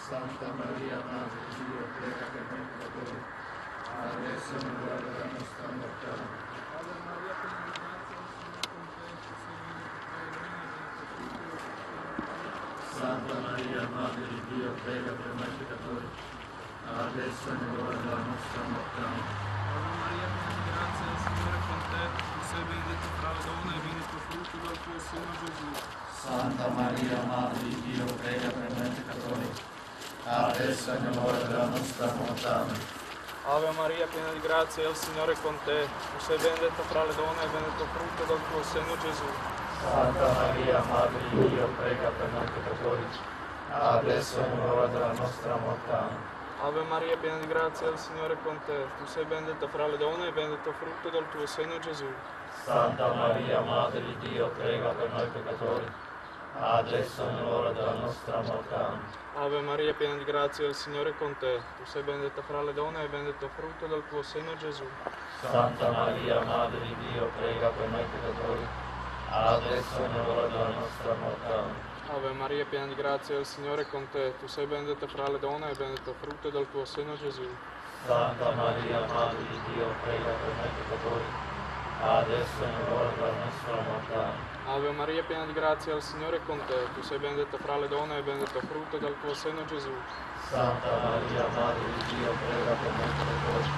Santa Maria, Madre di Dio, prega per noi peccatori, adesso è l'ora della nostra morte. Ave Maria, piena di grazia, il Signore è con te, tu sei benedetta tra le donne e benedetto il frutto del tuo seno, Gesù. Santa Maria, Madre di Dio, prega per noi peccatori, adesso è l'ora della nostra morte. Ave Maria, piena di grazia, il Signore è con te, tu sei benedetta tra le donne e benedetto il frutto del tuo seno, Gesù. Santa Maria, Madre di Dio, prega per noi peccatori, adesso è l'ora della nostra morte. Ave Maria, piena di grazia, il Signore è con te, tu sei benedetta fra le donne e benedetto il frutto del tuo seno, Gesù. Santa Maria, Madre di Dio, prega per noi peccatori, adesso è l'ora della nostra morte. Ave Maria, piena di grazia, il Signore è con te, tu sei benedetta fra le donne e benedetto il frutto del tuo seno, Gesù. Santa Maria, Madre di Dio, prega per noi peccatori, adesso è l'ora della nostra morte. Ave Maria, piena di grazia, il Signore è con te, tu sei benedetta fra le donne e benedetto il frutto del tuo seno, Gesù. Santa Maria, Madre di Dio, prega per noi peccatori, adesso è l'ora della nostra morte. Ave Maria, piena di grazia, il Signore è con te, tu sei benedetta fra le donne e benedetto il frutto del tuo seno, Gesù. Santa Maria, Madre di Dio, prega per noi peccatori, adesso è l'ora della nostra morte. Ave Maria, piena di grazia, il Signore è con te, tu sei benedetta fra le donne e benedetto il frutto del tuo seno, Gesù. Santa Maria, Madre di Dio, prega per noi peccatori,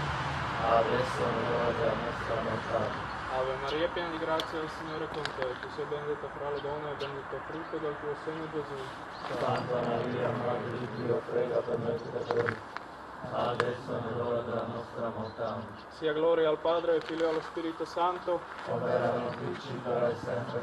adesso è l'ora della nostra morte. Ave Maria, piena di grazia, il Signore è con te, tu sei benedetta fra le donne e benedetto il frutto del tuo seno, Gesù. Santa Maria, Madre di Dio, prega per noi peccatori, adesso è l'ora della nostra morte. Sia gloria al Padre, al Figlio e allo Spirito Santo. Come era nel principio, ora e sempre,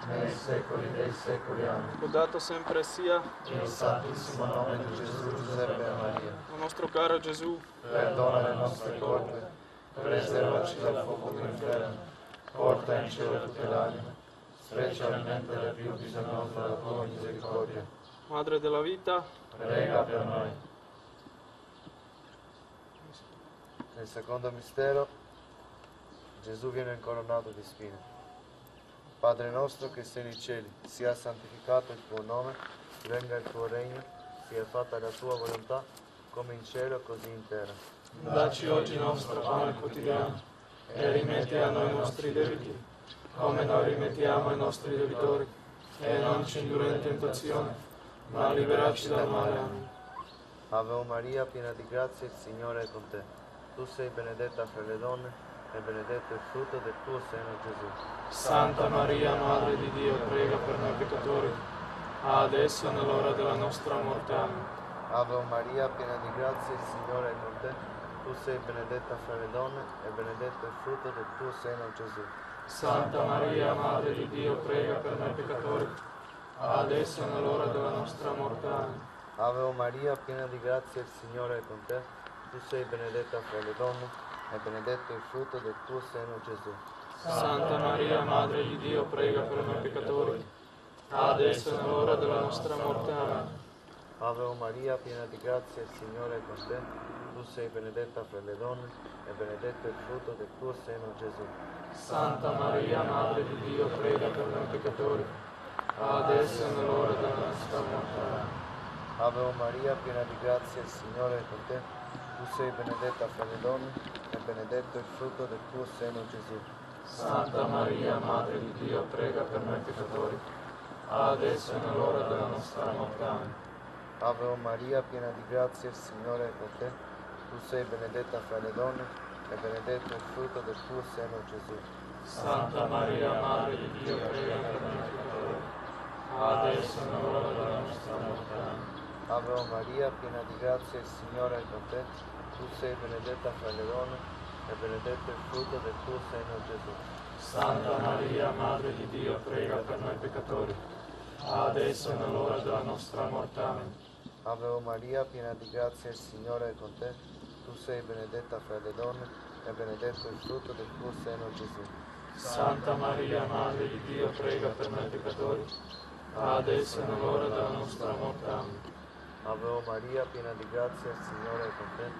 nei secoli dei secoli. Amen. Lodato sempre sia Il Santissimo nome di Gesù, Giuseppe e Maria. il nostro caro Gesù. Perdona le nostre colpe, preservaci dal fuoco dell'inferno, porta in cielo tutte le anime, specialmente le più bisognose della tua misericordia. Madre della vita, Prega per noi. Nel secondo mistero Gesù viene incoronato di spine. Padre nostro che sei nei cieli, sia santificato il tuo nome, venga il tuo regno, sia fatta la tua volontà, come in cielo così in terra. dacci oggi il nostro pane quotidiano e rimetti a noi i nostri debiti, come noi rimettiamo ai nostri debitori, e non ci indurre in tentazione, ma liberarci dal male. Amen. Ave Maria, piena di grazia, il Signore è con te. Tu sei benedetta fra le donne e benedetto il frutto del tuo seno, Gesù. Santa Maria, Madre di Dio, prega per noi peccatori, adesso e nell'ora della nostra morte. Amen. Ave Maria, piena di grazia, il Signore è con te. Tu sei benedetta fra le donne e benedetto il frutto del tuo seno, Gesù. Santa Maria, Madre di Dio, prega per noi peccatori, adesso e nell'ora della nostra morte. Amen. Ave Maria, piena di grazia, il Signore è con te. Tu sei benedetta fra le donne e benedetto il frutto del tuo seno, Gesù. Santa Maria, Madre di Dio, prega per noi peccatori, adesso e nell'ora della nostra morte. Amen. Ave Maria, piena di grazia, il Signore è con te. Tu sei benedetta fra le donne e benedetto il frutto del tuo seno, Gesù. Santa Maria, Madre di Dio, prega per noi peccatori, adesso e nell'ora della nostra morte. Amen. Ave Maria, piena di grazia, il Signore è con te. Tu sei benedetta fra le donne e benedetto il frutto del tuo seno, Gesù. Santa Maria, Madre di Dio, prega per noi peccatori, adesso e nell'ora della nostra morte. Amen. Ave Maria, piena di grazia, il Signore è con te. Tu sei benedetta fra le donne e benedetto il frutto del tuo seno, Gesù. Santa Maria, Madre di Dio, prega per noi peccatori, adesso e nell'ora della nostra morte. Amen. Ave Maria, piena di grazia, il Signore è con te. Tu sei benedetta fra le donne e benedetto il frutto del tuo seno, Gesù. Santa Maria, Madre di Dio, prega per noi peccatori, adesso e nell'ora della nostra morte. Amen. Ave Maria, piena di grazia, il Signore è con te. Tu sei benedetta fra le donne e benedetto il frutto del tuo seno, Gesù. Santa Maria, Madre di Dio, prega per noi peccatori, adesso e nell'ora della nostra morte. Amen. Ave Maria, piena di grazia, il Signore è con te.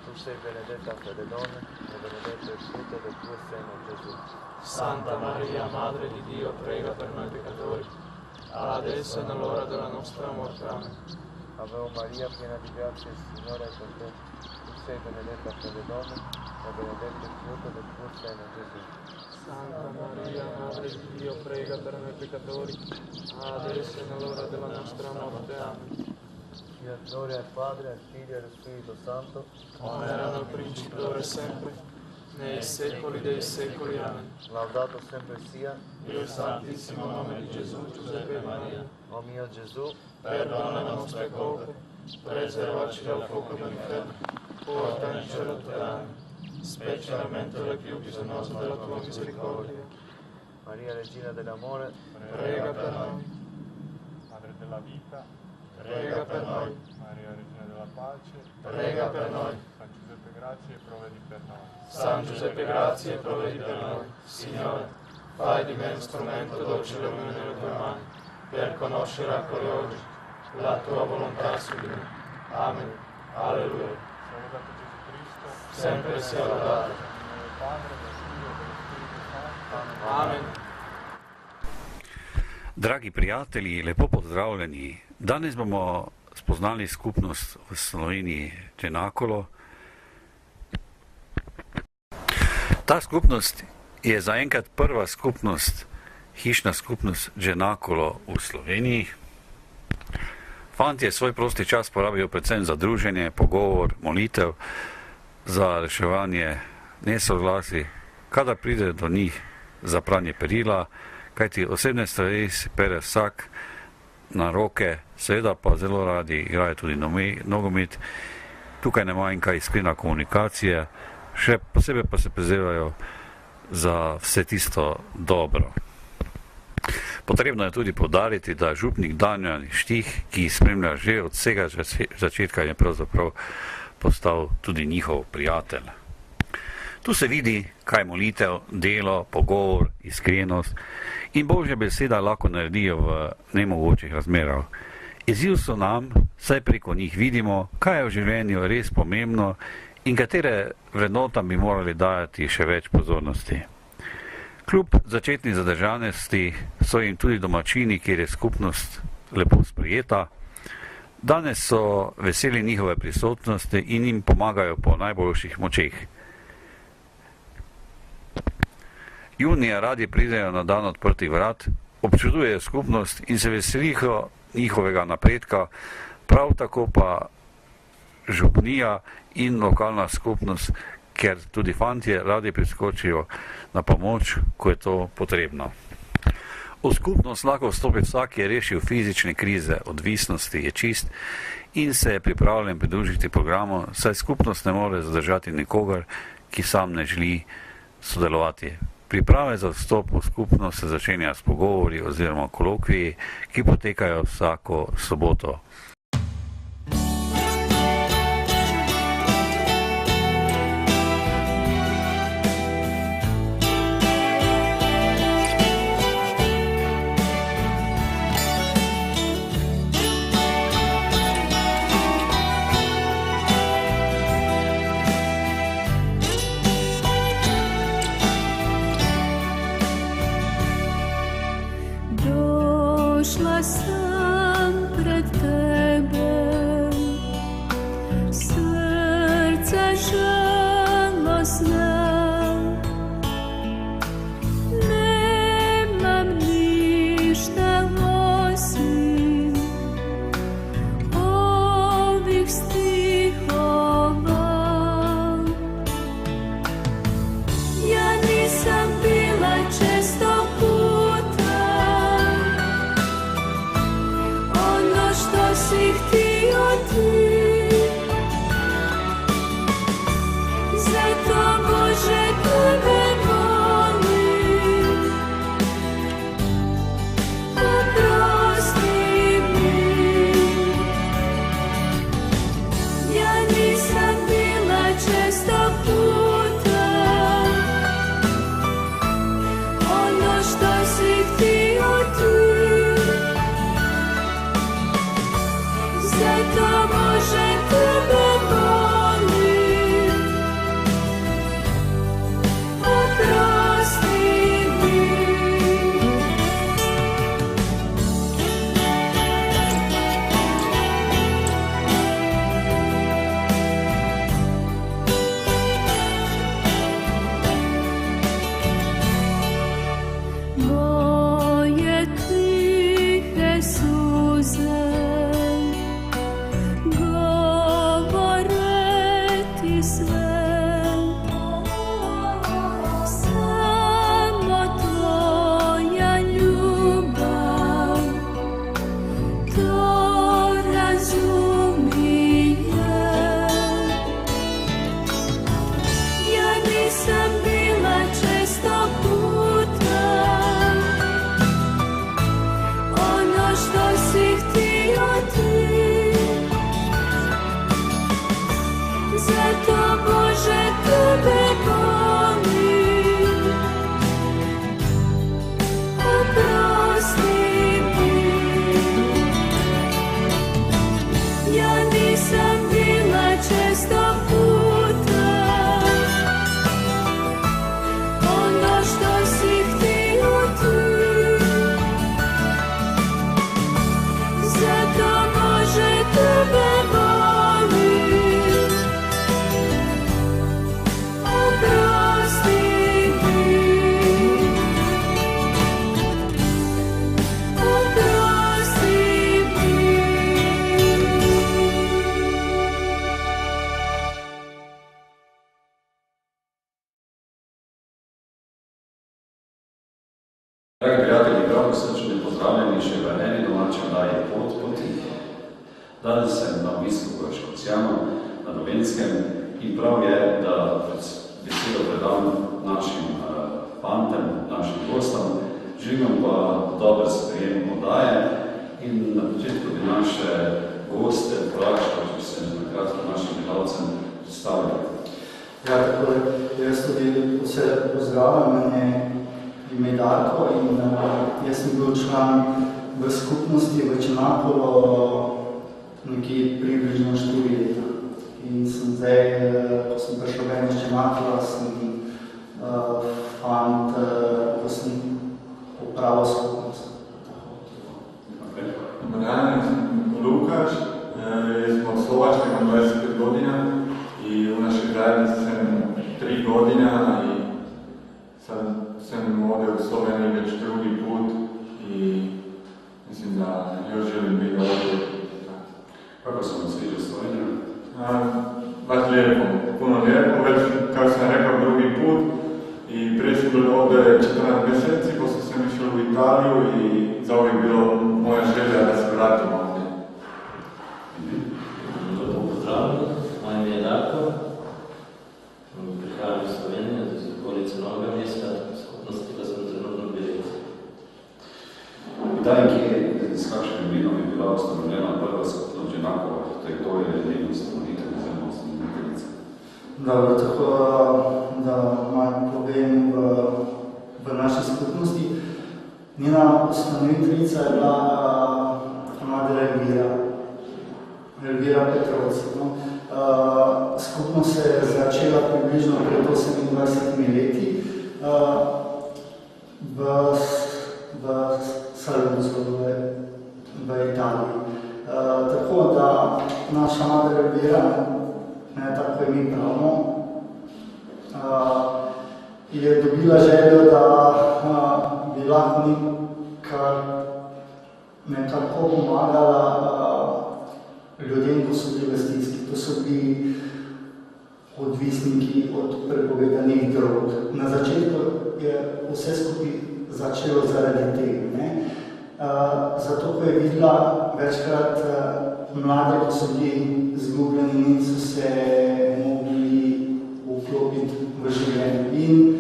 Tu sei benedetta fra le donne e benedetto il frutto del tuo seno, Gesù. Santa Maria, Madre di Dio, prega per noi peccatori, adesso e nell'ora della nostra morte. Amen. Ave Maria, piena di grazia, il Signore è con te. Tu sei benedetta fra le donne, e benedetto il frutto del tuo seno, Gesù. Santa Maria, Madre di Dio, prega per noi peccatori, adesso e nell'ora della nostra morte. Amen. Sia gloria al Padre, al Figlio e allo Spirito Santo, Come era nel principio, ora e sempre, nei secoli dei secoli. Amen. laudato sempre sia, Dio Santissimo nome di Gesù, Giuseppe e Maria, o mio Gesù, perdona le nostre colpe, preservaci dal fuoco dell'inferno, porta in cielo tutte le anime, specialmente le più bisognose della tua misericordia. Maria Regina dell'amore, Prega per noi, Madre della vita, prega per noi, Maria Regina della pace, prega per noi. San Giuseppe grazie e provvedi per noi. San Giuseppe grazie e provvedi per noi. Signore, fai di me uno strumento docile nelle tue mani, per conoscere a cuore oggi la tua volontà su di me. Amen. Alleluia. Sia lodato Gesù Cristo, Sempre sia lodato. nel Padre, del Figlio e dello Spirito Santo. Amen. Dragi prijatelji, lepo pozdravljeni. Danes bomo spoznali skupnost v Sloveniji Dženakolo. Ta skupnost je zaenkrat prva skupnost, hišna skupnost Dženakolo v Sloveniji. Fantje svoj prosti čas porabijo predvsem za druženje, pogovor, molitev, za reševanje nesoglasij, kadar pride do njih za pranje perila, kajti osebne stvari si pere vsak na roke, seveda pa zelo radi igrajo tudi nogomet. Tukaj ne manjka iskrena komunikacija, še posebej pa se prizadevajo za vse tisto dobro. Potrebno je tudi poudariti, da župnik Damjan Štih, ki jih spremlja že od vsega začetka, je pravzaprav postal tudi njihov prijatelj. Tu se vidi, kaj molitev, delo, pogovor, iskrenost in Božja beseda lahko naredijo v nemogočih razmerah. Izziv so nam, saj preko njih vidimo, kaj je v življenju res pomembno in katere vrednotam bi morali dajati še več pozornosti. Kljub začetni zadržanosti so jim tudi domačini, kjer je skupnost lepo sprejeta. Danes so veseli njihove prisotnosti in jim pomagajo po najboljših močeh. Junija radi pridejo na dan odprtih vrat, občudujejo skupnost in se veselijo njihovega napredka, prav tako pa župnija in lokalna skupnost, ker tudi fantje radi priskočijo na pomoč, ko je to potrebno. V skupnost lahko vstopi vsak, ki je rešil fizične krize, odvisnosti, je čist in se je pripravljen pridružiti programu, saj skupnost ne more zadržati nikogar, ki sam ne želi sodelovati. Priprave za vstop v skupnost se začenja s pogovori oziroma kolokviji, ki potekajo vsako soboto. Došla sam pred tebe, srce žalostna, nemam ništa osim ovih stihova. Ja nisam bila često što si htio ti, zato Bože tebe molim, oprosti mi. Ja nisam bila često puta ono što si htio ti, zato Bože tebe molim, oprosti mi. Danes sem na obisku v Škocjanu, na Dolenjskem, in prav je, da besedo predam našim fantem, našim gostom. Želim pa dober sprejem oddaje in na začetku bi naše goste vprašal, če se nakratko našim gledalcem predstavljali. Ja, tako jaz tudi vse pozdravljam, mene ime Darko in jaz sem bil član v skupnosti v Črnapolo nekje približno 4 leta. In sem zdaj, ko sem prišel ven iz Črnapola, sem fant, ko sem upravil skupnost. Dobar dan, sam Lukaš, jaz sam od Slovačke, imam 25 godina i u našoj zajednici sam 3 godina i sad sam ovdje u Sloveniji već drugi put i mislim da još želim biti ovdje. Kako sam vam sviđa Slovenija? Baš lijepo, puno lijepo, već kao sam rekao drugi put i prije sam bilo ovdje 14 mjeseci, poslije sam išao u Italiju i zauvijek bilo moja želja da se vratim ovdje. Lepo pozdravljeni, moje ime je Darko, prihajam iz Slovenije, iz okolice Novega mesta, skupnosti pa sem trenutno v Belici. Kdaj in kje, s kakšnim imenom je bila ustanovljena prva skupnost Dženakova, to je njeno ustanovitelj oziroma ustanoviteljica? Dobro, tako da malo povem v naši skupnosti. Njena ustanoviteljica je bila Madre Elvira Petrovci. Skupnost se je začela približno pred 28 leti v Saluzzo v Italiji. Tako da naša Madre Elvira, tako ime pravno, je dobila željo, da bi lahko nekako pomagala ljudem, ko so bili v stiski. To so bili odvisniki od prepovedanih drog. Na začetku je vse skupaj začelo zaradi tega. Zato, ko je videla večkrat mlade, ko so bili zgubljeni in so se mogli vklopiti v življenje. In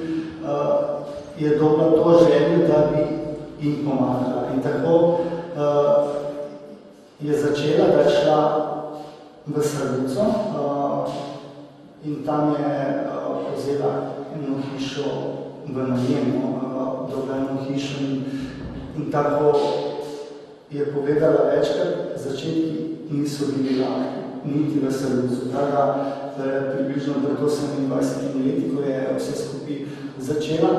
je dobila to željo, da bi jim pomagala. In tako je začela, da je šla v Saluzzo in tam je vzela eno hišo v najemu, dobila eno hišo in tako je povedala večkrat, začetki niso bili lahki, niti v Saluzzo. Tako približno pred 28 leti, ko je vse skupaj začela,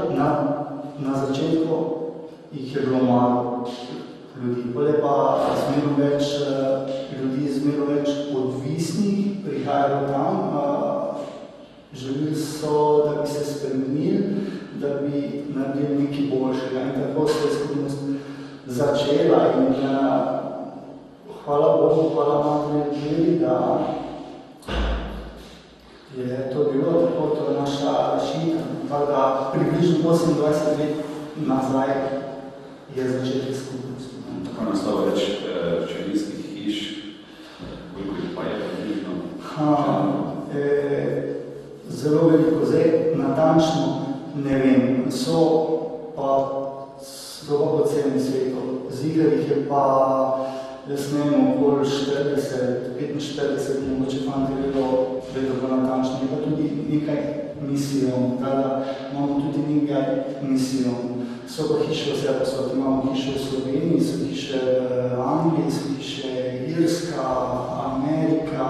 na začetku jih je bilo malo ljudi. Pole pa zmerno več ljudi, zmerno več odvisnih prihajalo tam, želeli so, da bi se spremenili, da bi naredili nekaj boljšega. In tako se je skupnost začela in hvala Bogu, hvala Madre Elviri, da je to bilo tako, to je naša rešitev. Tako da približno 28 let nazaj je začetek skupnosti. Tako nastalo več čelinskih hiš, koliko jih pa je približno? Zelo veliko, zdaj natančno ne vem, so pa po celem svetu. Zigar jih je pa, jaz ne vem, okoli 40, 45, mogoče fante vedo natančno. Je pa tudi nekaj misijon, da imamo tudi nekaj misijon. So pa hiše vse posod, imamo hiše v Sloveniji, so hiše v Angliji, so hiše Irska, Amerika,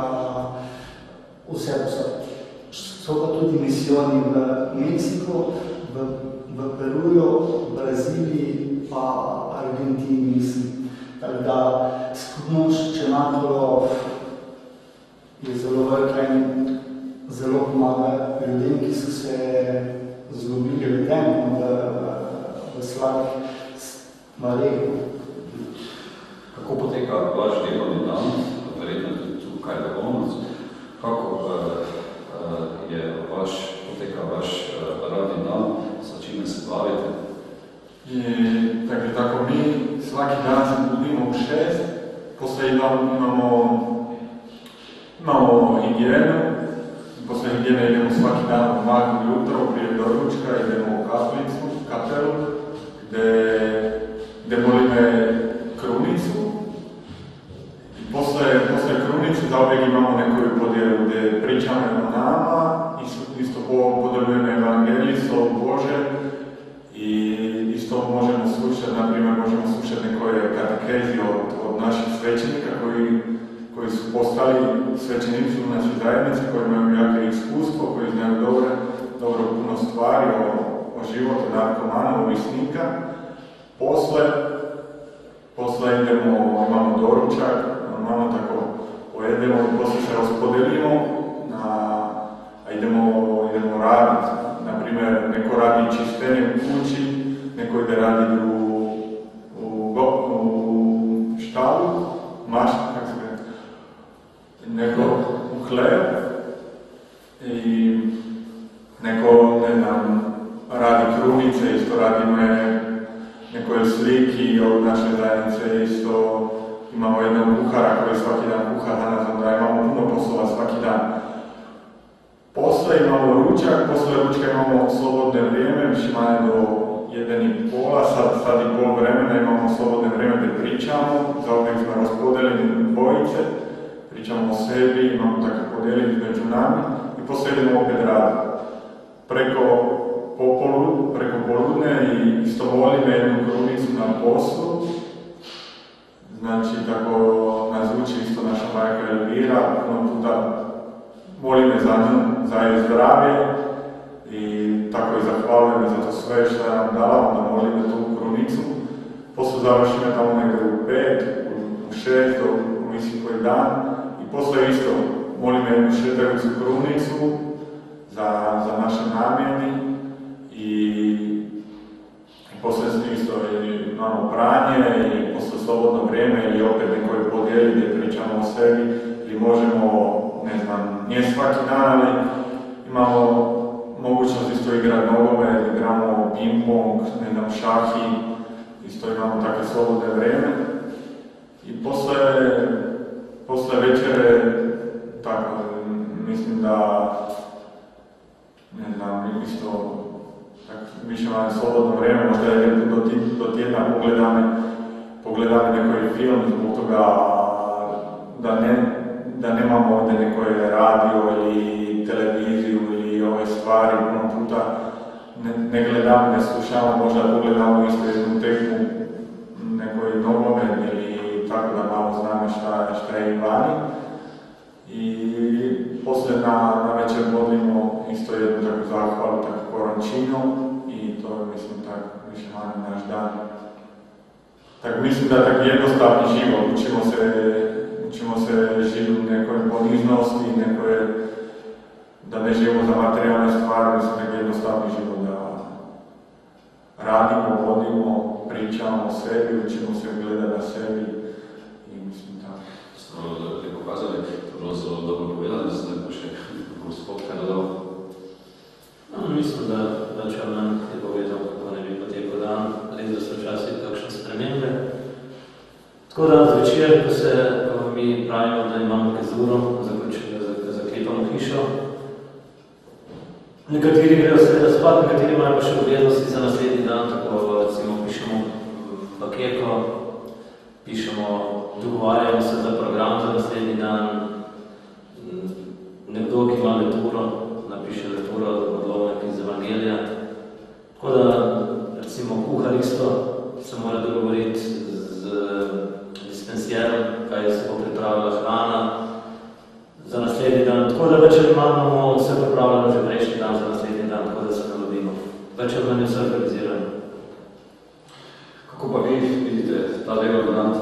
vse posod. So pa tudi misijoni v Meksiku, v Peruju, v Braziliji, pa Argentini, mislim. Tako da skupnost Črnapolo je zelo velika in zelo pomaga ljudem, ki so se zgubili v tem, v slabih stvareh. Kako poteka vaš delovni dan, verjetno tudi tukaj v Olmos? Kako poteka vaš radni dan, sa čime se bavite? Tako mi svaki dan se budimo u 6, poslije imamo higijenu. Poslije higijene idemo svaki dan u Magu jutro, prije doručka, idemo u kapelu, gdje molime krunicu. I poslije krunice zauvijek imamo nekoju podjelu gdje pričamo o nama, isto podelujemo evangelij, slovo Bože, i isto možemo slušati, na primjer, možemo slušati nekoje katekezi od naših svećenika koji su postali svećenici u našoj zajednici, koji imaju jake iskustvo, koji znaju dobro puno stvari o životu narkomana, ovisnika. Posle imamo doručak, normalno tako pojedemo i posle se raspodelimo, a idemo raditi. Naprimjer, neko radi čištenje u kući, neko ide raditi u štalu, kako se gleda, neko u hleb, i neko, ne znam, radi krunice, isto radimo nekoj sliki od naše zajednice, isto imamo jednog kuhara koji svaki dan kuha za nas, onda imamo puno poslova svaki dan. Posle imamo ručak, posle ručka imamo slobodne vrijeme, više manje do 1:30, sad i pol vremena imamo slobodne vrijeme gdje pričamo, za uvijek smo raspodeljeni dvojice, pričamo o sebi, imamo tako podijeliti među nami i posle idemo opet raditi. Preko poludne i isto volime jednu krunicu na poslu, znači tako nas uči isto naša majka Elvira, puno puta molime za nju, za jej zdravlje i tako i zahvaljujeme za to sve što je nam dala, onda molime tu krunicu. Posle završime tamo negdje u 5, u 6, u misli koji dan i posle isto molime jednu šetericu krunicu za naše namjeni i posle isto imamo pranje i posle slobodno vrijeme ili opet nekoj podijeli gdje pričamo o sebi ili možemo, ne znam, nije svaki dan, ali imamo mogućnost isto igrati nogomet, igramo ping-pong, ne znam, šahi, isto imamo takve slobodne vrijeme. I posle večere, tako, mislim da, ne znam, isto, više vam slobodno vrijeme, možda je do tjedna pogledame neki film, zbog toga da nemamo ovdje nekoje radio ili televiziju ili ove stvari, puno puta ne gledamo, ne slušamo, možda pogledamo isto jednu tekmu, nekoj nogomet ili tako da malo znamo šta je i vani. I poslije na večer modlimo isto jednu takvu zahvalu, tako korončinu i to je, mislim, tako više manje naš dan. Tako mislim da je tako jednostavni život, učimo se živjeti u nekoj poniznosti, da ne živimo za materijalne stvari, mislim tako jednostavni život, da radimo, vodimo, pričamo o sebi, učimo se gledati na sebi i mislim tako. Stvarno da je pokazali, to bilo dobro povedali, da se ne poče Gospod kaj dodal. Mislim, da če nam je povedal, kako ne bi potekal dan, res da so včasih kakšne spremembe. Tako da zvečer, ko mi pravimo, da imamo kezuro, zaklepamo hišo, nekateri grejo seveda spat, nekateri imajo pa še obveznosti za naslednji dan, tako recimo pišemo bakeko, dogovarjamo se za program za naslednji dan, nekdo, ki ima leturo, napiše leturo od lovnika iz Evangelija. Tako da, recimo, kuhar isto se mora dogovoriti z dispensierom, kaj se bo pripravila hrana za naslednji dan. Tako da večer imamo vse pripravljeno že prejšnji dan za naslednji dan, tako da se ne lobimo. Večer nam je vse organizirano. Kako pa vi vidite ta del dan,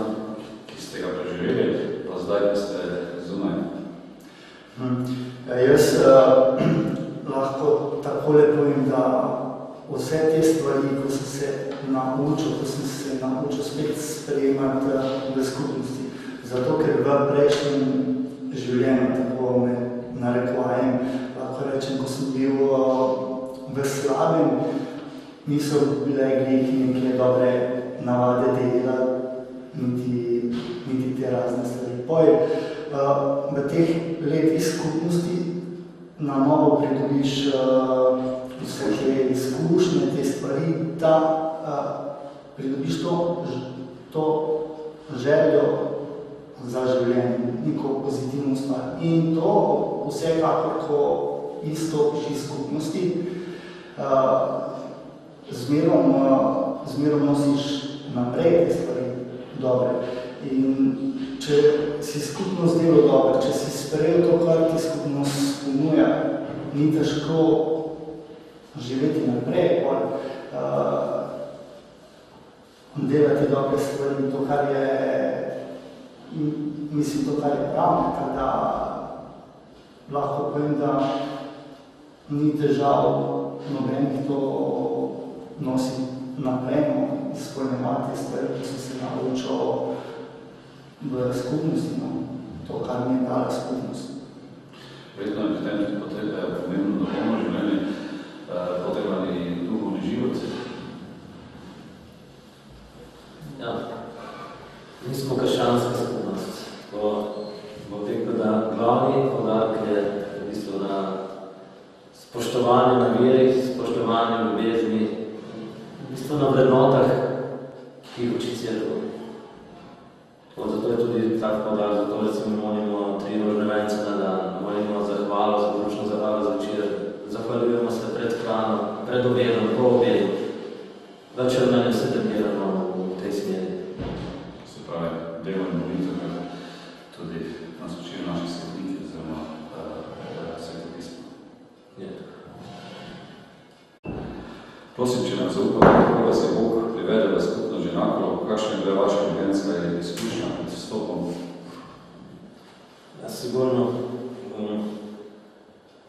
ki ste ga preživeli, pa zdaj, ko ste zunaj? Jaz lahko takole povem, da vse te stvari, ko sem se naučil spet sprejemati v skupnosti. Zato, ker v prejšnjem življenju, tako me narekovajem, lahko rečem, ko sem bil v slabem, niso bile grehi neke dobre navade dela, niti te razne stvari. v teh letih skupnosti na novo pridobiš vse te izkušnje, te stvari, da pridobiš to željo za življenje, neko pozitivno stvar. In to vsekakor, ko izstopiš iz skupnosti, zmerom nosiš naprej te stvari dobre. In če si skupnost delo dober, če si sprejel to, kar ti skupnost ponuja, ni težko živeti naprej, delati dobre stvari, to, kar je, mislim, to, kar je pravno, tako da lahko povem, da ni težav nobenih to nosi naprej, izpolnjevati stvari, ki so se naučil v skupnosti, to, kar mi je dala skupnost. Verjetno je pri tem tudi pomembno duhovno življenje, potem ali duhovni život. Ja, mi smo krščanska skupnost. Bo rekel, da glavni poudarek je v bistvu na spoštovanju na veri, spoštovanju ljubezni, v bistvu na vrednotah, ki jih uči cerkev. Zato je tudi tak poudarek, zato recimo molimo 3 rožne vence na dan, molimo zahvalo, zaporučno zahvalo za večer, zahvaljujemo se pred hrano, pred obedom, po obedu. Več od mene vse tempiramo v tej smeri. Se pravi, delo in molitev, tudi nas učijo naši svetniki, oziroma Sveto pismo. Prosim, če nam zaupate, kako vas je Bog privedel v skupno ženako, kakšna je bila vaša življenjska izkušnja pred vstopom? Ja, sigurno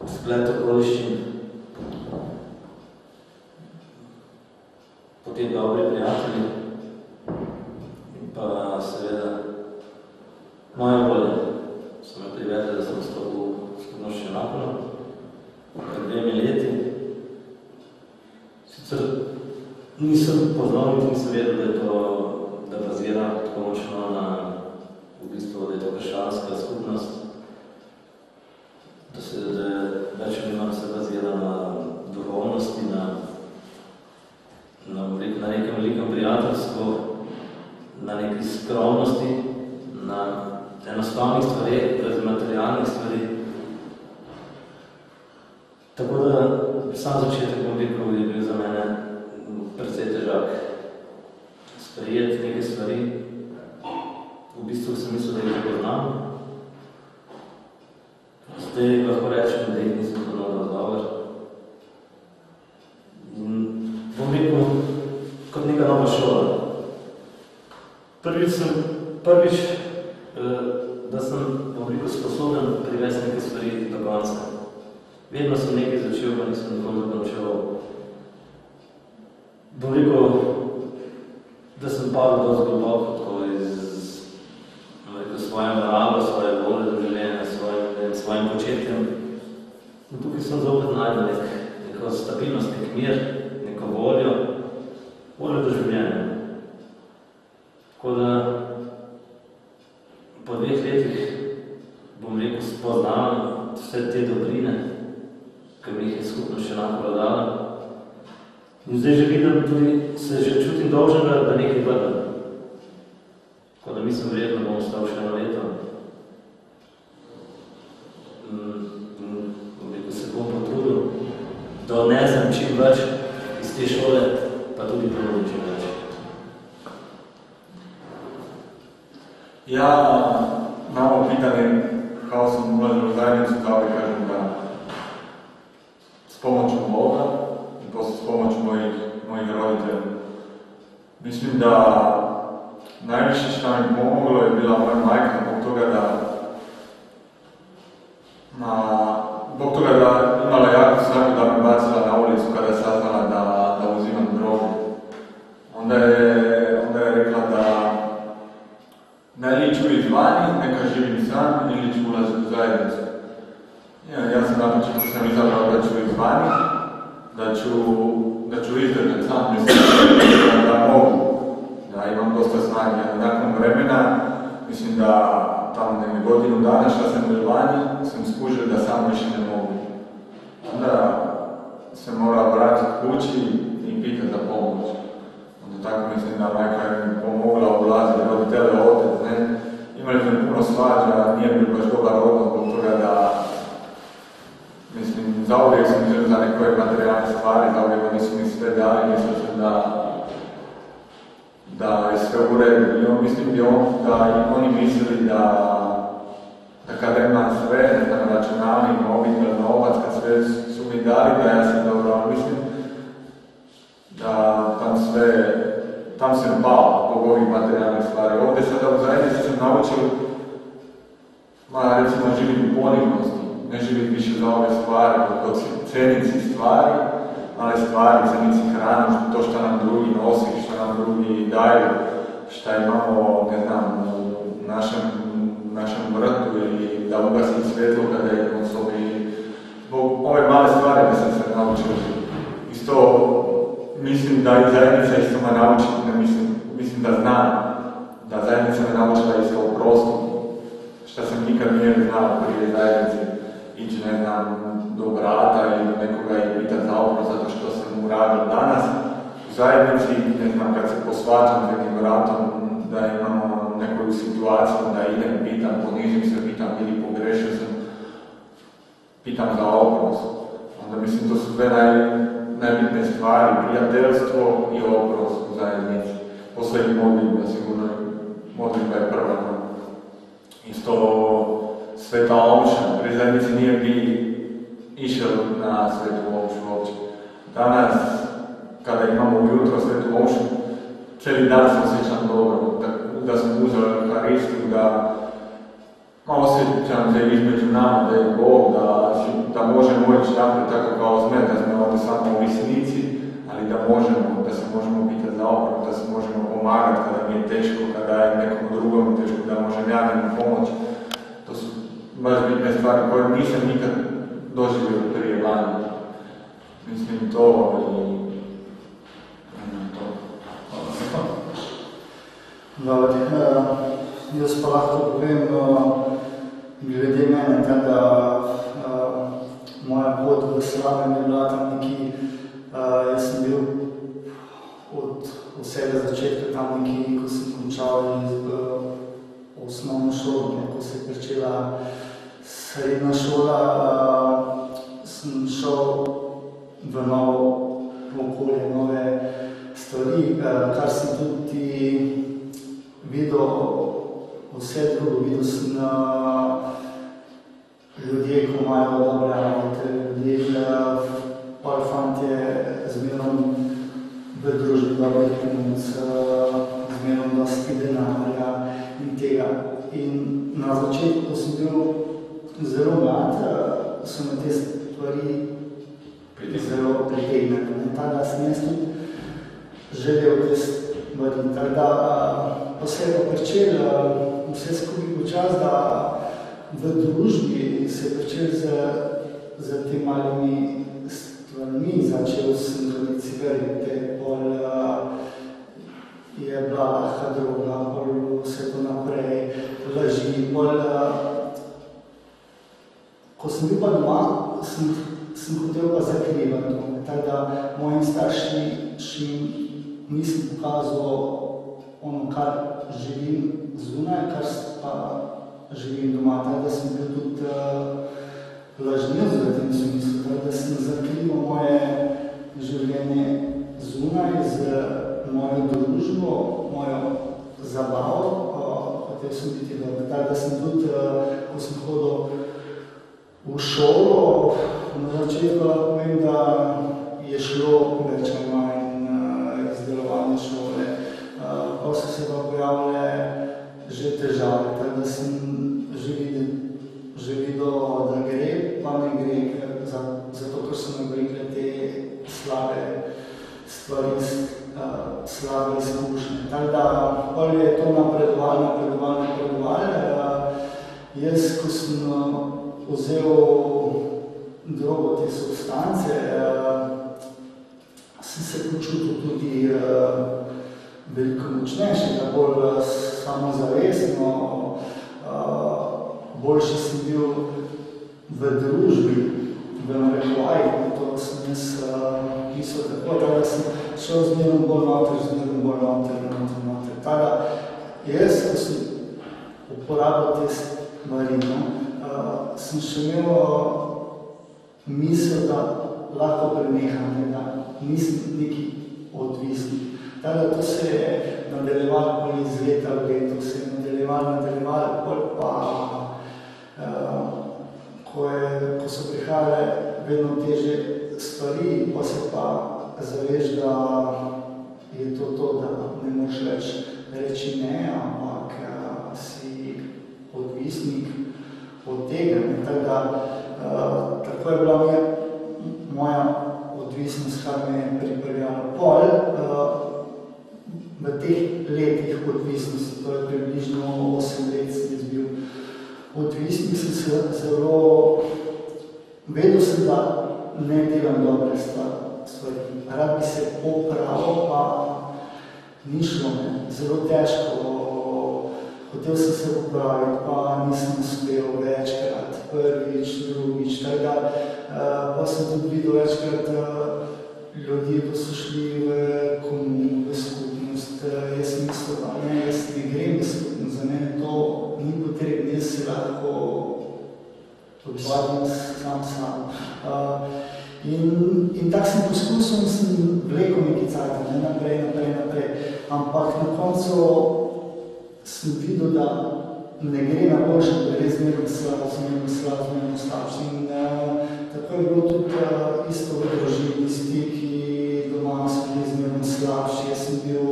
splet okoliščin, potem dobri prijatelji in pa seveda moja volja so me privedli, da sem vstopil v skupno ženako pred 2 leti. Sicer nisem poznal, nisem vedel, da je to, da bazira tako močno na, v bistvu, da je to krščanska skupnost, da več vem, se bazira na duhovnosti, na nekem velikem prijateljstvu, na neki skromnosti, na enostavnih stvareh, brez materialnih stvari. Tako da sam začetek rekel, je bil za mene precej težak. Sprejeti neke stvari, v bistvu sem mislil, da jih poznam. Zdaj lahko rečem, da jih nisem poznal dovolj. In bom rekel, kot neka nova šola. Prvič, da sem, bom rekel, sposoben privesti neke stvari do konca. Vedno sem nekaj začel, pa nisem nikoli dokončal. Bom rekel, da sem padel dosti globoko, tako iz svoje moralo, svoje volje do življenja, svojim početjem. In tukaj sem zopet najdel neko stabilnost, nek mir, neko voljo do življenja. Tako da po 2 letih, bom rekel, spoznam vse te dobrine, ki mi jih je skupno še enako dala. In zdaj že vidim, tudi se že čutim dolžen, da nekaj vrnem. Tako da mislim, verjetno bom ostal še 1 leto. Se bom potrudil, da odnesem čim več iz te šole, pa tudi ponudim čim več. Ja, imamo pitanje, kako sem ulazil v zajednicu, kako bi kažem, da s pomočjo Boga in potem s pomočjo mojih roditeljev. Mislim, da najviše što mi pomoglo je bila moja majka zbog toga da imala jako strahu da me bacila na ulicu kada je saznala da uzimam drogu. Onda je rekla da ili ću iz vani, neka živim sam, ili ću ulaziti u zajednicu. Ja sam na početku sam izabrao da ću iz vani, da ću izdržati sam, mislim da mogu, da imam dosta snage. Nakon vremena, mislim da tam godinu dana šta sam bil vani, sam skužil, da sam više ne mogu. Onda se mora vratiti kući i pitati za pomoć. Onda tako mislim da majka je mi pomogla ulaziti roditelje otec, ne. Imali smo puno svađa, nije bio baš dobar odnos zbog toga da, mislim, zauvijek sam želio za nekoje materijalne stvari, zauvijek oni su mi sve dali, mislio sam da je sve u redu. I on, mislim da i oni mislili da kada imam sve, ne znam, računalnik, mobitel, novac, kad sve su mi dali, da ja sam dobro, ali mislim da tam sam pao zbog ovih materijalnih stvari. Ovdje sada u zajednici sam naučio, recimo, živim u ponivnosti, ne živim više za ove stvari, kod cenici stvari, ali stvari, cenici hranu, to što nam drugi nosi, što nam drugi daju, što imamo, ne znam, u našem vrtu ili da ugasim svjetlo kada idemo u sobi. Zbog ove male stvari da sam se naučio. Isto mislim da i zajednica isto me nauči, mislim da znam da zajednica me naučila isto u prostu, što sam nikad nije znao prije zajednice. Ići, ne znam, do brata ili nekoga i pitati za oprost zato što sam uradio danas. U zajednici, ne znam, kad se posvađam s nekim bratom, da imamo nekoju situaciju, da idem, pitam, ponižim se, pitam ili pogrešio sam, pitam za oprost. Onda mislim, to su sve najbitne stvari, prijateljstvo i oprost u zajednici. Posljednji modlitba, sigurno modlitba je prva. Isto sveta omša, pri zajednici nije bi išao na svetu omšu uopće. Danas, kada imamo ujutro svetu omšu, cijeli dan se osjećam dobro, da sam uzeo Euharistiju, da osjećam se između nama, da je Bog, da možemo ići naprijed tako kao sme, da smo ovdje samo u visnici, ali da se možemo pitati za oprost, da se možemo pomagati kada mi je teško, kada je nekom drugom teško, da možem ja njemu pomoći. To su baš bitne stvari koje nisam nikad doživio prije vani. Mislim to i to. Dobro, jaz pa lahko povem glede mene, da moja pot v slavem je bila tam nekje, jaz sem bil od vsega začetka tam nekje, ko sem končal osnovno šolo, ko se je pričela srednja šola, sem šel v novo okolje, nove stvari, kar sem tudi videl vse drugo, videl sem ljudje, ko imajo dobre avte, ljudje, par fantje zmerom v družbi dobrih punc, zmerom dosti denarja in tega. In na začetku sem bil zelo mlad, so me te stvari zelo pritegnili. Tako sem jaz tudi želel te stvari. Tako da pa se je pričel vse skupaj počas, da v družbi se je pričel z tem malimi stvarmi. Začel sem kaditi cigarete, pol je bila lahka droga, pol vse to naprej, laži, pol ko sem bil pa doma, sem hotel pa zakrivati to. Tako da mojim staršim nisem pokazal ono, kar živim zunaj, kar pa živim doma. Tako da sem bil tudi lažnil v tem smislu, tako da sem zakrival moje življenje zunaj z mojo družbo, mojo zabavo, hotel sem biti dober. Tako da sem tudi, ko sem hodil v šolo, na začetku lahko povem, da je šlo več ali manj izdelovanje šole. Pa so se pa pojavile že težave, tako da sem že videl, da gre, pa ne gre, zato ker so me brikle te slabe stvari, slabe izkušnje. Tako da pol je to napredoval. Jaz, ko sem vzel drogo, te substance, sem se počutil tudi veliko močnejšega, bolj samozavestno, boljši sem bil v družbi, v narekovajih, to sem jaz pisal tako, da sem šel zmerno bolj noter. Tada, jaz, ko sem uporabil te stvari, sem še imel misel, da lahko preneham, da nisem neki odvisnik. Tada, to se je nadaljevalo iz leta v leto, se je nadaljevalo, pol pa ko so prihajale vedno teže stvari, pa se pa zaveš, da je to, da ne moreš več reči ne, ampak si odvisnik od tega. Tako je bila moja odvisnost, kar me je pripeljalo. Pol, v teh letih odvisnosti, to je približno 8 let, sem bil odvisnik, sem se zelo, vedel sem, da ne delam dobre stvari. Rad bi se popravil, pa ni šlo me, zelo težko. Hotel sem se popraviti, pa nisem uspel večkrat, prvič, drugič, pa sem tudi videl večkrat ljudi, ko so šli v komuno, v skupnost. Jaz mislil, da ne, jaz ne grem v skupnost, za mene to ni potrebno, jaz se lahko odvadim sam. In tak sem poskusil, sem vlekel neki cajt, naprej. Ampak na koncu sem videl, da ne gre na boljše, da je res zmerno slabši. In tako je bilo tudi isto v družini, stiki, doma so bili zmerno slabši. Jaz sem bil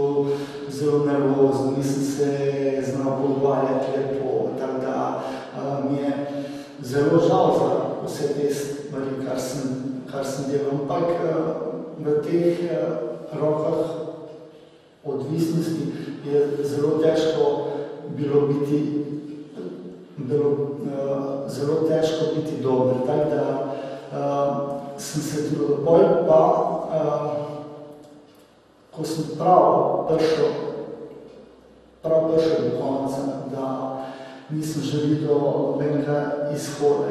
zelo nervozen, nisem se znal pogovarjati lepo, tako da mi je zelo žal za vse te stvari, kar sem delal. Ampak v teh rokah odvisnosti je zelo težko bilo biti dober. Tako da sem se trudil. Pa, ko sem prav prišel do konca, da nisem želel do nobenega izhoda.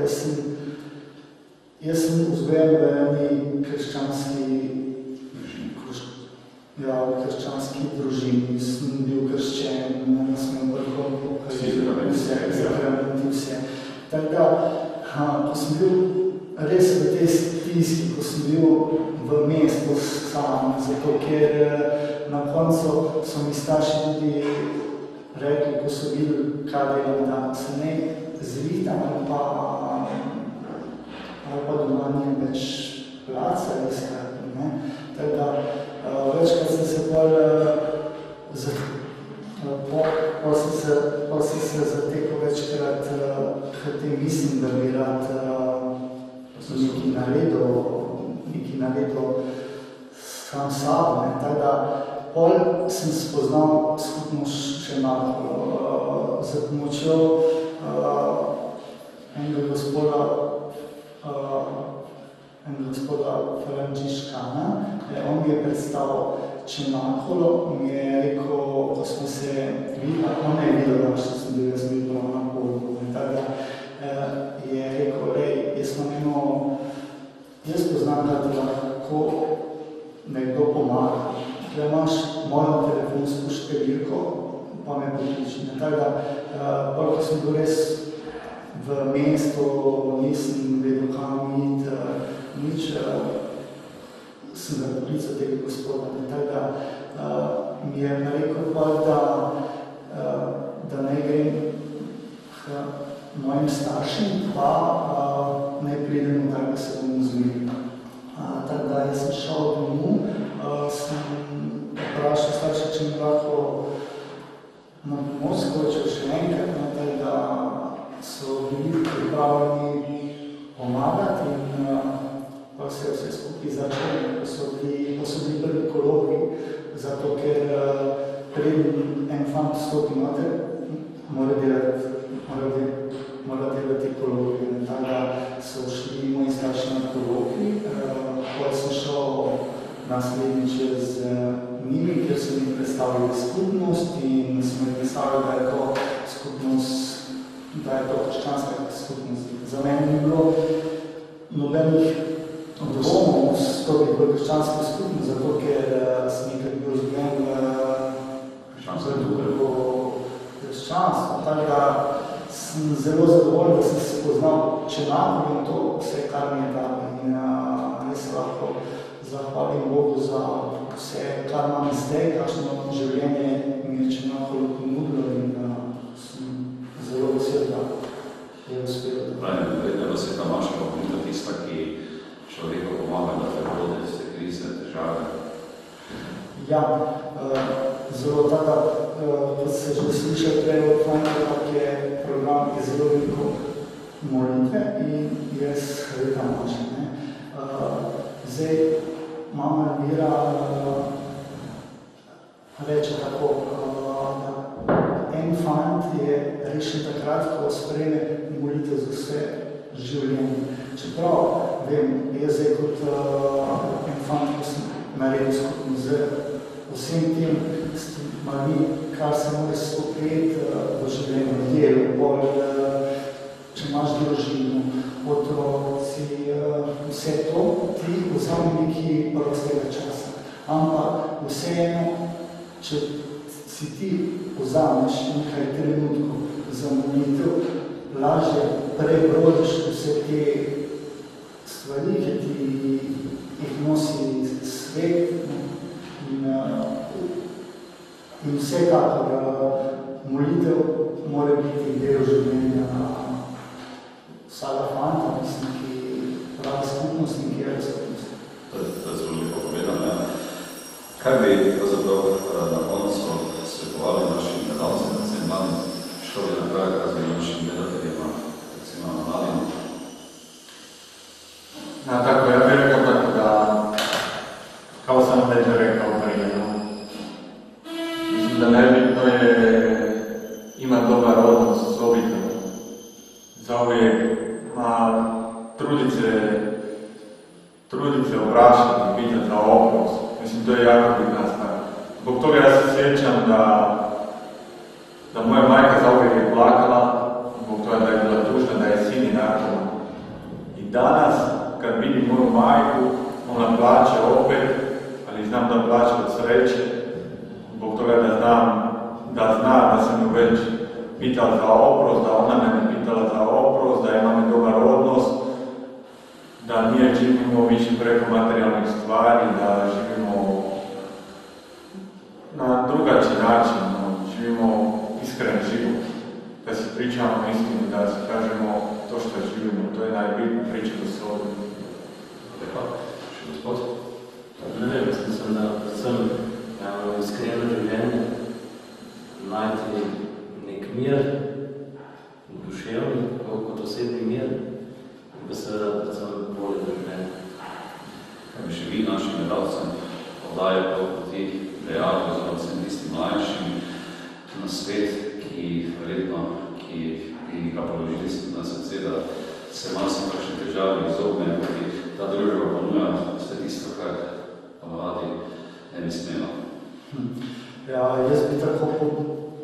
Jaz sem vzgojen v eni krščanski družini, sem bil krščen, sem vrhol, vse. Tako da, ko sem bil res v tej stiski, ko sem bil v mestu sam, zato ker na koncu so mi starši tudi rekli, ko so videli, kaj delam, da se ne zvitam ali pa doma nijem več placa, tako da večkrat sem se pa sem se zatekal večkrat k tem mislim, da bi rad nekaj naredil sam sabo. Tako da pol sem spoznal skupnost še malo za pomočjo enega gospoda Frančiškana. On mi je predstavil Čemakolo, mi je rekel, ko smo se videli, on je videl, da sem bil jaz bil na polju. Tako da je rekel, jaz poznam, da ti lahko nekdo pomaga. Tukaj imaš mojo telefonsko številko, pa me pokliči. Tako da, ko sem bil res v mestu, nisem vedel, kam iti, nič, sem ga poklical tega gospoda. Tako da mi je rekel, da ne grem k mojim staršim, pa ne pridem tako, da se bom zmeril. Tako da jaz sem šel domov, sem vprašal starše, če mi lahko na pomoč skočil še enkrat, tako da so bili pripravljeni pomagati in pa se vse skupaj začeli, pa so bili prvi kolokvi, zato ker preden en fant vstopi noter, mora delati kolokvi. Tako da so šli moji starši na kolokvi, ko sem šel naslednjič z njimi, ker so mi predstavili skupnost in smo mi predstavili, da je to skupnost da je to krščanska skupnost. Za mene ni bilo nobenih dvomov vstopiti v krščansko skupnost, zato ker sem nekaj bil vzgojen krščanstvo. Tako da sem zelo zadovoljen, da sem se poznal Čenaku in to vse, kar mi je dal. In res lahko zahvalim Bogu za vse, kar imam zdaj, kakšno življenje mi je Čenaku ponudilo in sem zelo vesel, da je uspel. Pravim, vedno da se ta vaša komunita tista, ki človeku pomaga, da prebrode vse krize, težave. Ja, zelo taka, kot se že slišal prej od Franka, je program, ki je zelo veliko molitve in jaz reka mačem. Zdaj, mama Elvira reče tako, da en fant je rešen takrat, ko sprejme molitev za vse življenje. Čeprav, vem, jaz zdaj kot en fant, ko sem naredil skupno z vsem tem stvarmi, kar se mora stopiti v življenju, delo, bolj, če imaš družino, otroci, vse to, ti vzame neki prostega časa. Ampak vseeno, če si ti vzameš nekaj trenutkov za molitev, lažje prebrodiš vse te stvari, ki ti jih nosi svet in vsekakor molitev mora biti del življenja vsega fanta, mislim, ki pravi skupnost in ki je skupnost. To je zelo lepo povedano. Kaj bi pravzaprav na koncu svetovali našim gledalcem, predvsem mladim, što bi napravili razli našim gledateljima, recimo na mladim? Tako, ja bih rekao tako da, kao sam već rekao prije, mislim da najbitno je imati dobar odnos s obiteljem. Zauvijek trudit se obraćati, pitati za oprost. Mislim, to je jako bitna stvar. Zbog toga ja se sjećam da moja majka zauvijek je plakala, zbog toga da je bila tužna, da je sin i narkoman. I danas, kad vidim moju majku, ona plaće opet, ali znam da plaće od sreće, zbog toga da zna da sam ju već pitala za oprost, da ona mene pitala za oprost, da imamo dobar odnos, da nije živimo više preko materijalnih stvari, da živimo na drugačiji način, živimo iskren život, da se pričamo istinu, da se kažemo to što živimo, to je najbitno priča do sobi. Hvala. Še gospod? Ne vem, mislim sem, da predvsem iskreno življenje, najti nek mir, duševni, kot osebni mir, in pa seveda predvsem bolje življenje. Kaj bi še vi našim gledalcem podaje poti dejali, oziroma vsem tistim mlajšim na svet, ki verjetno, ki ga položili na srce, da se malo kakšne težave izognejo, ki ta družba ponuja vse tisto, kar ponavadi ne bi smelo. Ja, jaz bi tako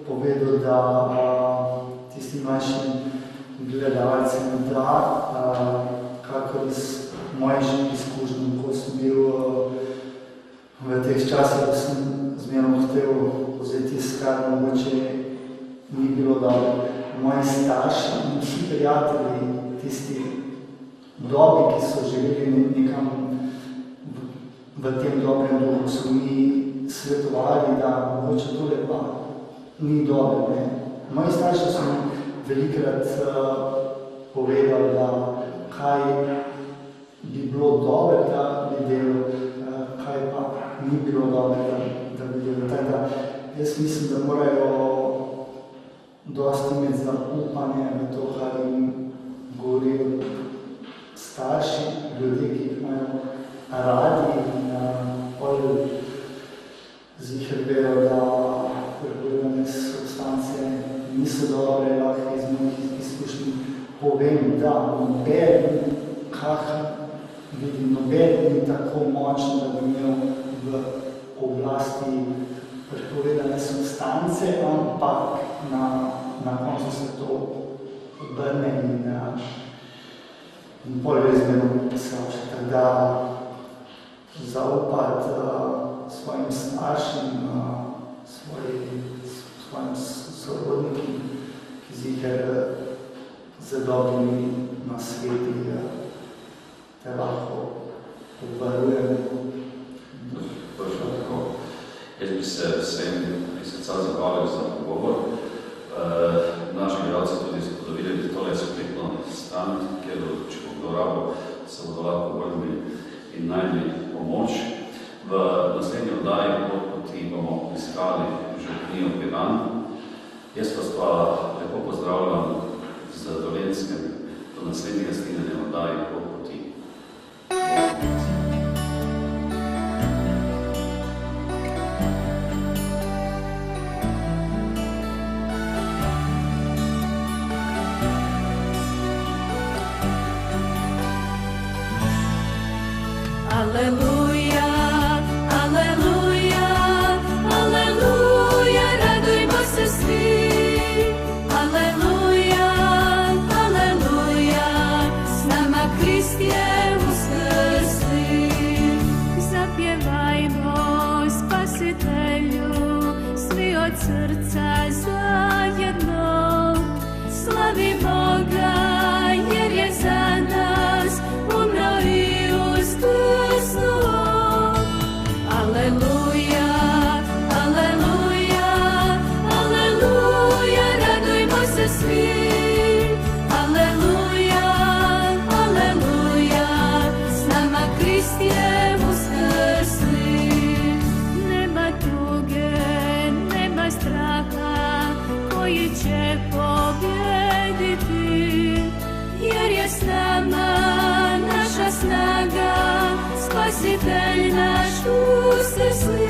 povedal, da tistim mlajšim gledalcem, da kakor iz mojih izkušnji, ko sem bil v teh časih, ko sem zmerno hotel vzeti tisto, kar mogoče ni bilo dobro. Moji starši in vsi prijatelji, tisti dobi, ki so živeli nekam v tem dobrem duhu, so mi svetovali, da mogoče tole pa ni dobro. Moji starši so mi velikrat povedali, da kaj bi bilo dobro, da bi delal, kaj pa ni bilo dobro, da bi delal. Tako jaz mislim, da morajo dosti imeti zaupanje v to, kar jim govorijo starši, ljudje, ki jih imajo radi in ziher vejo, da prepovedane substance niso dobre, lahko iz mojih izkušnji povem, da noben, vidim, noben ni tako močno, da bi imel v oblasti prepovedane substance, ampak na koncu se to obrne in bolj izmeno slabše. Tako da zaupati svojim staršim, svojim sorodnikom, ki ziher z dobrimi nasveti te lahko obvarujemo. Točno tako. Jaz bi se vsem iz srca zahvalil za pogovor. Naši gledalci tudi bodo videli, da tole je spletno stran, kjer če bo kdo rabo, se bodo lahko vrnili in najdli pomoč. V naslednji oddaji Poti bomo iskali župnijo Piran. Jaz vas pa lepo pozdravljam z Dolenjskem do naslednjega stinjanja oddaji Poti. Aleluja, aleluja, aleluja, radujmo se svi. Aleluja, aleluja, s nama Krist je uskrsli. Zapjevajmo Spasitelju, svi od srca zajedno. Slavimo ga jer je za nas umro i uskrsnuo. Aleluja, aleluja, aleluja, radujmo se svi. Aleluja, aleluja, s nama Krist je uskrsli. Nema tuge, nema straha, koji će pobjediti, jer je s nama naša snaga, Spasitelj naš uskrsli.